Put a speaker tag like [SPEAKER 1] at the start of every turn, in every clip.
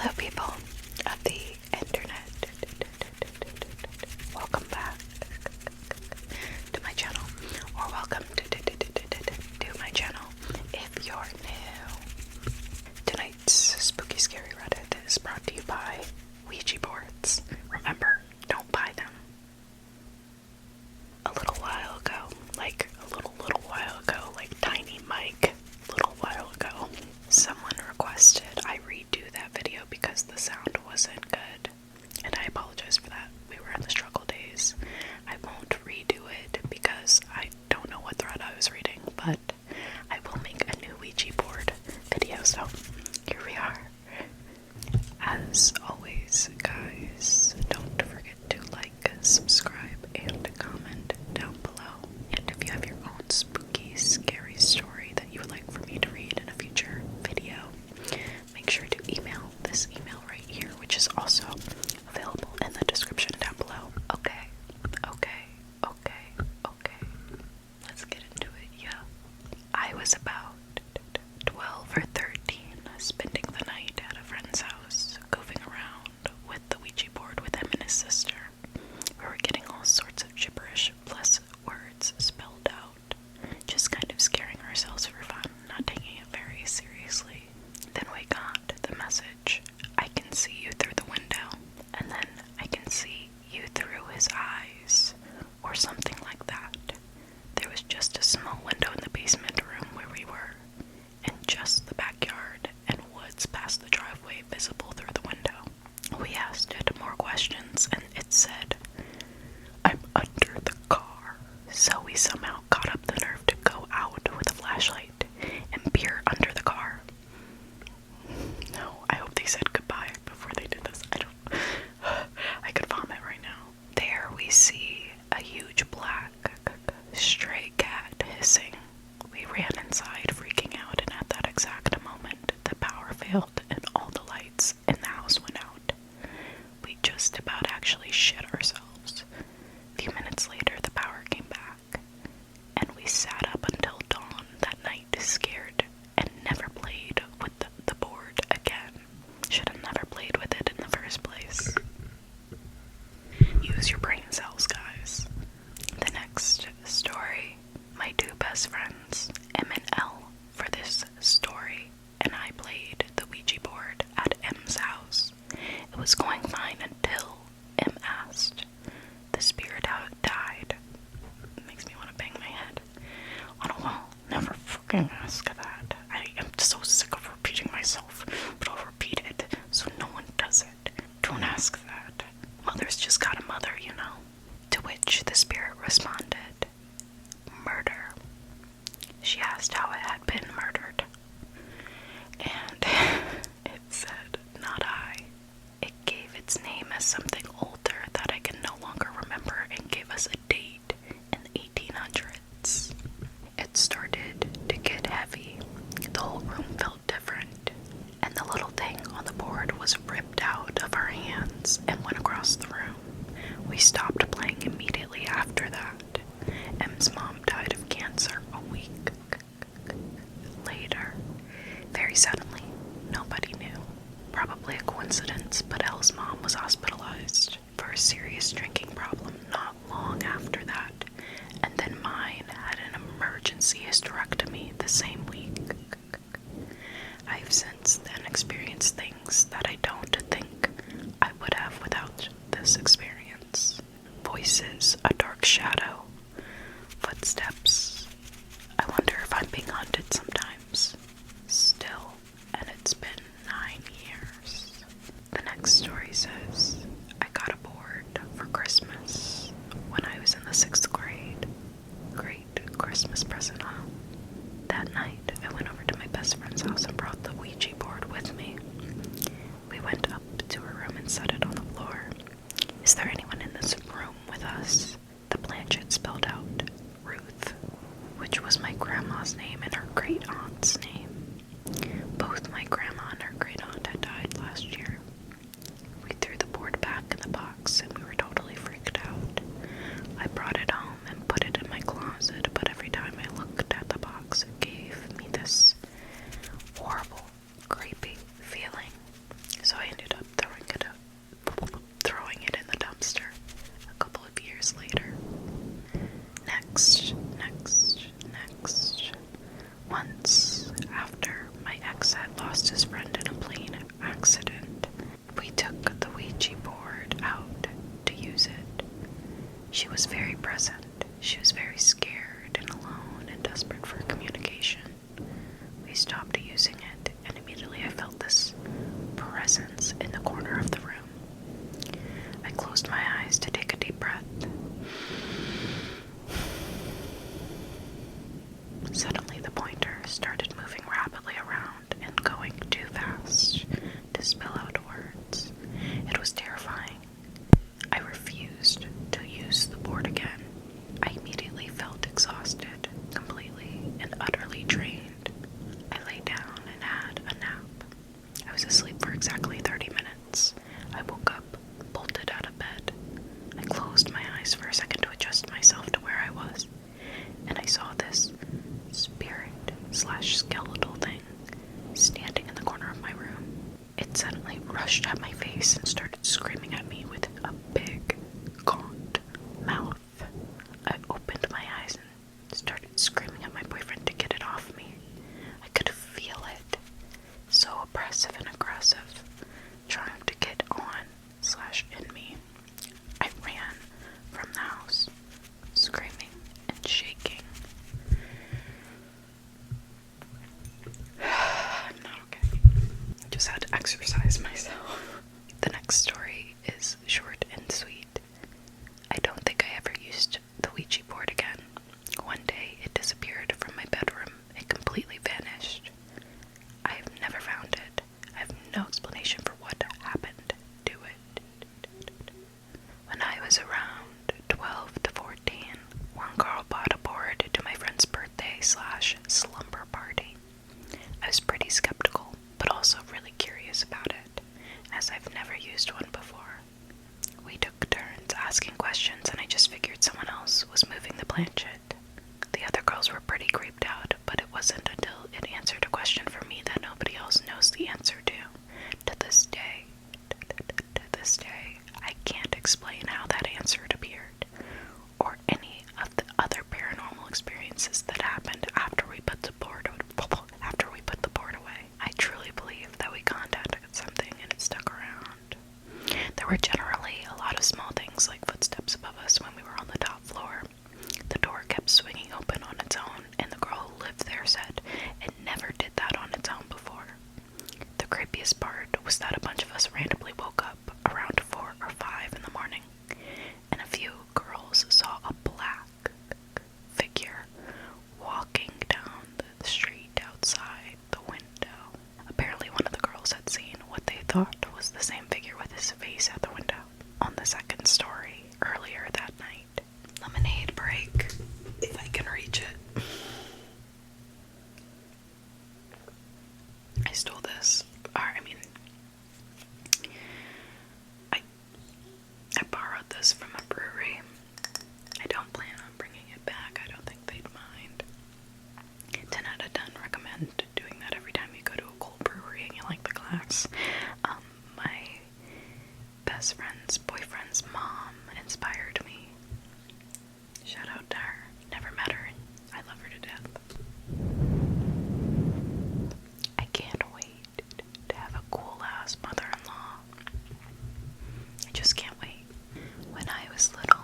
[SPEAKER 1] Hello people of the internet. Welcome back to my channel, or welcome to my channel if you're new. Tonight's spooky scary Reddit is brought to you by Ouija boards. Remember, don't buy them. A little while ago, like tiny Mike, little while ago, someone requested I redo that video because the sound wasn't good, and I apologize for that. We were in the struggle days. I won't redo it because I don't know what thread I was reading, but I will make a new Ouija board video, so here we are. As always, guys, don't forget to like, subscribe, and comment down below. And if you have your own spooky, scary story that you would like for me to read in a future video, make sure to email this email right here, which is also available in the description down below. Okay. Let's get into it, yeah. I was about 12 or 13, spending the night at a friend's house, goofing around with the Ouija board with him and his sister. We were getting all sorts of gibberish plus words spelled out, just kind of scaring ourselves for fun, not taking it very seriously. Then we got the message, "I can see you through the window," and then "I can see you through his eyes," or something like that. There was just a small window in the basement room where we were, and just the backyard and woods past the driveway visible through the window. We asked it more questions, and it said, "I'm under the car." So we somehow caught up the nerve to go out with a flashlight and peer under the car. No, I hope they said goodbye before they did this. I could vomit right now. There we see a huge black stray cat hissing. We ran inside, freaking out, and at that exact moment, the power failed and all the lights in the house went out. We just about actually shit ourselves. A few minutes later, the power came back, and we sat up until dawn that night, scared, and never played with the board again. Should have never played with it in the first place. Use your brain cells, guys. The next story, my two best friends, M and L, for this story, and I played the Ouija board at M's house. It was going fine until M asked. The spirit how it died. It makes me want to bang my head on a wall. Never fucking ask that. I am so sick of repeating myself, but I'll repeat it so no one does it. Don't ask that. Mother's just got a mother, you know. To which the spirit responded, "Murder." She asked how it had been murdered, and it said, "Not I." It gave its name as something older that I can no longer remember and gave us a date in the 1800s. It started to get heavy. The whole room felt different, and the little thing on the board was ripped out of our hands and went across the room. We stopped playing immediately after that. M's mom died of cancer a week later. Very suddenly, nobody knew. Probably a coincidence, but Elle's mom was hospitalized for a serious drinking problem not long after that, and then mine had an emergency hysterectomy the same week. I've since then experienced things that I don't think I would have without this experience. Voices, a dark shadow, footsteps. I wonder if I'm being haunted sometimes. Still, and it's been 9 years. The next story says, I got a board for Christmas when I was in the 6th grade. Great Christmas present, huh? That night, I went over to my best friend's house and brought the Ouija board with me. exactly 30 minutes. I woke up, bolted out of bed. I closed my eyes for a second to adjust myself to where I was, and I saw this spirit/skeletal thing standing in the corner of my room. It suddenly rushed at my face and started screaming at me with a big, gaunt mouth. I opened my eyes and started screaming at my boyfriend to get it off me. I could feel it, so oppressive and aggressive, trying to get on/in me. I ran from the house, screaming and shaking. I'm not okay. I just had to exercise myself. The next story is short and sweet. I don't think I ever used the Ouija board again. One day, it disappeared from my bedroom. It completely vanished. I have never found it. I have no explanation for what happened to it. When I was around 12 to 14, one girl bought a board to my friend's birthday/slumber party. I was pretty skeptical, but also really curious about it, as I've never used one before. We took turns asking questions, and I just figured someone else was moving the planchette. The other girls were pretty creeped out, but it wasn't until it answered a question for me that nobody else knows the answer to. To this day, I can't explain how that answer appeared, or any of the other paranormal experiences that happened after we put the board away. I truly believe that we contacted something and it stuck around. There were generally a lot of small things like footsteps above us when we were on the top floor. The door kept swinging open on its own, and the girl who lived there said it never did that on its own before. The creepiest part was that a bunch of us randomly woke up around 4 or 5 in the morning, and a few girls saw a black figure walking down the street outside the window. Apparently one of the girls had seen what they thought was the same figure with his face at the window on the second story earlier that night. Lemonade break, if I can reach it. I stole this. I borrowed this from a brewery. I don't plan on bringing it back. I don't think they'd mind. 10 out of 10 recommend doing that every time you go to a cold brewery and you like the glass. My best friend's boyfriend's mom inspired me. Shout out to her. Never met her. I love her to death. I can't wait to have a cool-ass mother-in-law. I just can't wait. When I was little,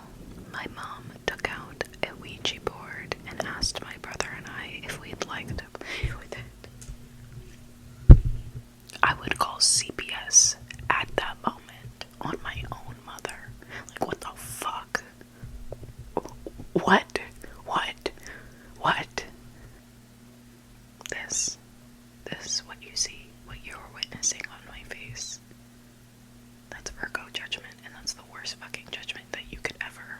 [SPEAKER 1] my mom took out a Ouija board and asked my brother and I if we'd like to play with it. I would call CPS at that moment on my own mother. Like, what the fuck? What? This, what you see, what you're witnessing on my face, that's Virgo judgment, and that's the worst fucking judgment that you could ever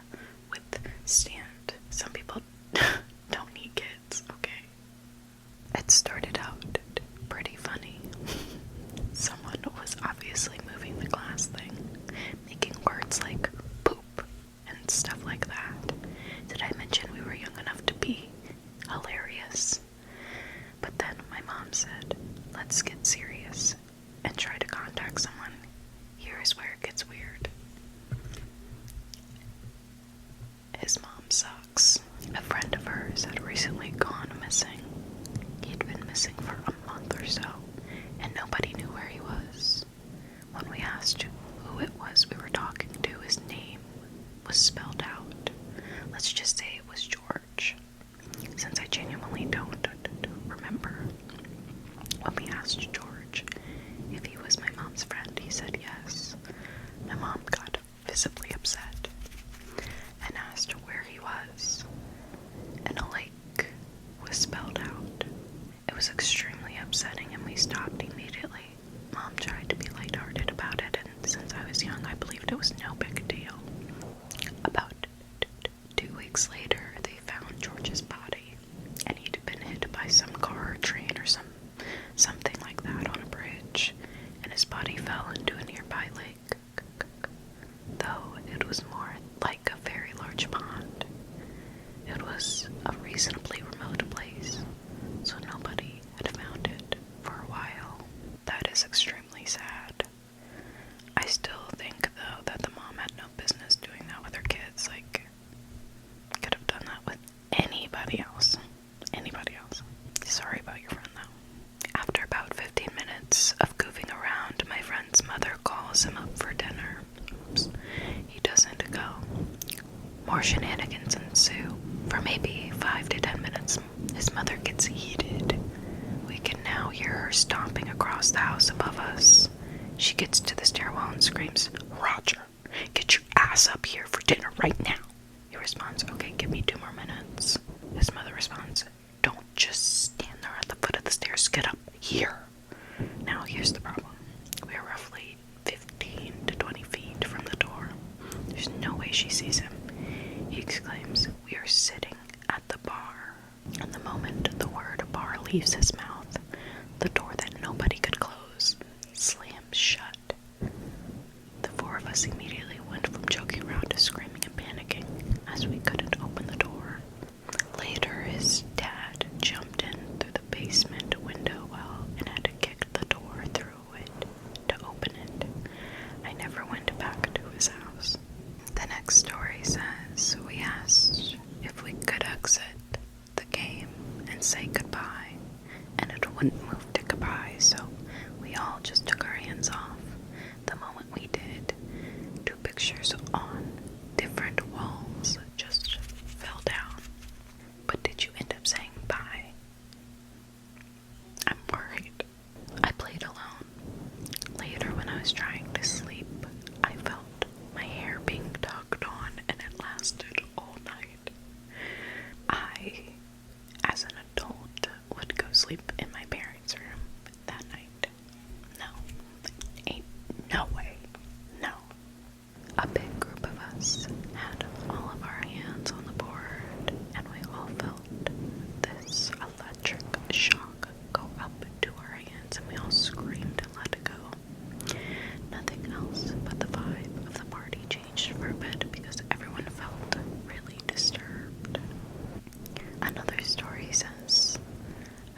[SPEAKER 1] withstand. Some people don't need kids, okay? It started out pretty funny. Someone was obviously moving the glass thing, making words like poop and stuff like that. Did I mention we were young enough to be hilarious? But then my mom said, let's get serious and try to contact someone. Here's where it gets weird. His mom sucks. A friend of hers had recently gone missing. He'd been missing for a month or so, and nobody knew where he was. When we asked who it was we were talking to, his name was spelled out. Let's just say it was George, since I genuinely don't remember. When we asked George if he was my mom's friend, he said yes. My mom got visibly upset and asked where he was, and a lake was spelled out. It was extremely upsetting, and we stopped immediately. Mom tried to be lighthearted about it, and since I was young, I believed it was no big deal. About 2 weeks later, they found George's body, and he'd been hit by some car or train or something like that on a bridge, and his body somebody fell into a nearby lake, though it was more like a very large pond. It was a reasonably remote place, so nobody had found it for a while. That is extremely sad. I still think, though, that the mom had no business doing that with her kids. Like, could have done that with anybody else. Anybody else. Sorry about your friend, though. After about 15 minutes of goofing around, my friend's mother calls him up for dinner. Oops. He doesn't go. More shenanigans ensue. For maybe 5 to 10 minutes, his mother gets heated. We can now hear her stomping across the house above us. She gets to the stairwell and screams, "Roger, get your ass up here for dinner right now." He responds, "Okay, give me 2 more minutes." His mother responds, "Don't just stand there at the foot of the stairs, get up here." Now here's the problem. We are roughly 15 to 20 feet from the door. There's no way she sees him. He exclaims, "We are sitting at the bar." And the moment the word bar leaves his mouth, the door that nobody could close slams shut. The 4 of us immediately went from joking around to screaming and panicking, as we couldn't open the door. Later, his dad jumped in through the basement window and had to kick the door through it to open it. I never went back to his house. The next story says, we asked if we could exit the game and say goodbye, and it wouldn't move to goodbye, so we all just took our hands off. The moment we did, 2 pictures on different walls just fell down. But did you end up saying bye? I'm worried. I played alone. Later, when I was trying to sleep, I felt my hair being tugged on, and it lasted all night. I, as an adult, would go sleep in my parents' room that night. No. Ain't no way. No. A big group of us had all of our hands on the board, and we all felt this electric shock go up to our hands, and we all screamed and let it go. Nothing else but the vibe of the party changed for a bit because everyone felt really disturbed. Another story says,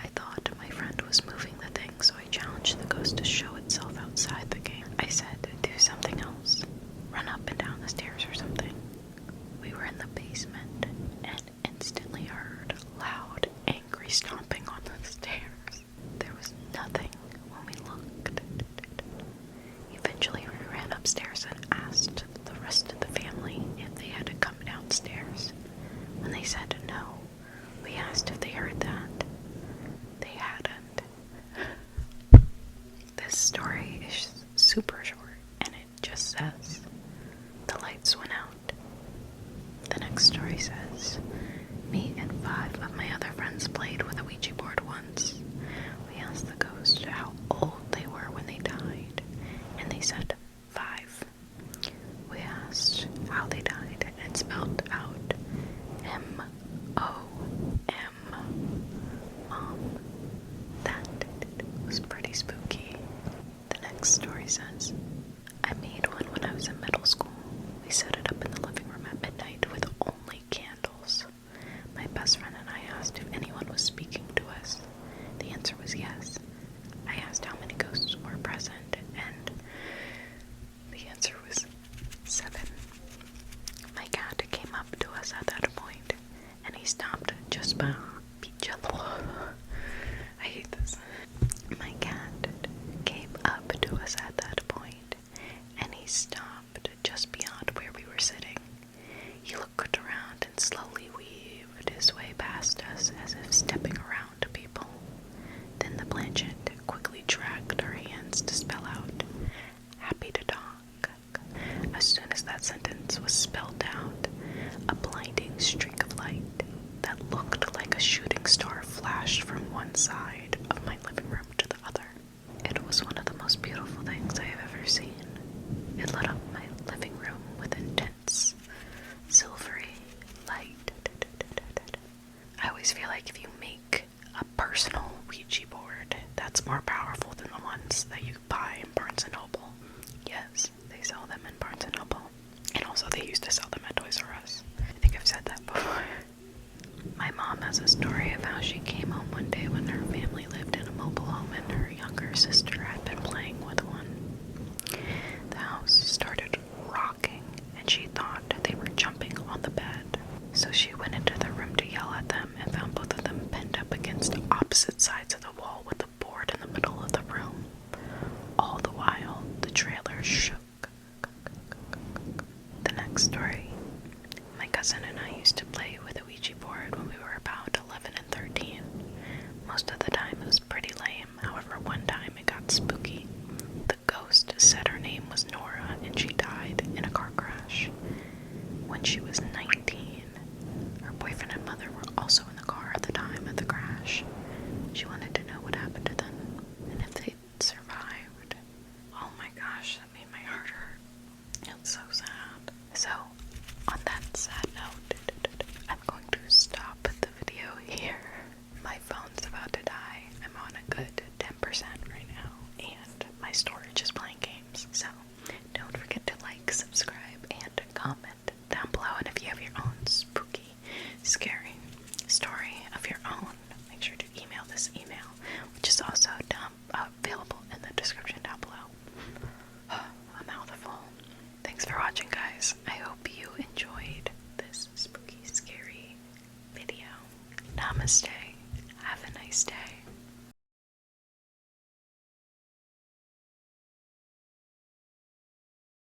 [SPEAKER 1] I thought my friend was moving the thing, so I challenged the ghost to show itself outside the game. I said, do something else. Run up and down the stairs or something. We were in the basement and instantly heard loud, angry stomping on the stairs. There was nothing when we looked. Eventually we ran upstairs and asked the rest of the family if they had to come downstairs. When they said no, we asked if they heard that. They hadn't. This story is super short, and it just says, the lights went out. The next story says, me and 5 of my other friends played with a Ouija board once. We asked the ghost how old they were when they died, and they said 5. We asked how they died, and it spelled out M-O-M. Mom. That was pretty spooky. The next story says, I made one when I was in middle school. We set it up in the living room at midnight with only candles. My best friend and I asked if anyone was speaking to us. The answer was yes. I asked how many ghosts were present, and the answer was 7. My cat came up to us at that point, and he stopped just by I hate this. My cat came up to us at that point, and he stopped just beyond where we were sitting. He looked around and slowly weaved his way past us as if stepping around people. Then the planchette quickly dragged our hands to spell out, happy to talk. As soon as that sentence was spelled out, a blinding streak of light that looked like a shooting star flashed from one side of my living room to the other. It was one of the most beautiful things when she was 19. Her boyfriend and mother were also in the car at the time of the crash. She wanted to know what happened to them and if they'd survived. Oh my gosh, that made my heart hurt. It's so sad. So, on that sad note, I'm going to stop the video here. My phone's about to die. I'm on a good 10% right now, and my storage is playing games. So, don't forget to like, subscribe, and comment down below. And if you have your own spooky, scary story of your own, make sure to email this email, which is also available in the description down below. A mouthful. Thanks for watching, guys. I hope you enjoyed this spooky, scary video. Namaste.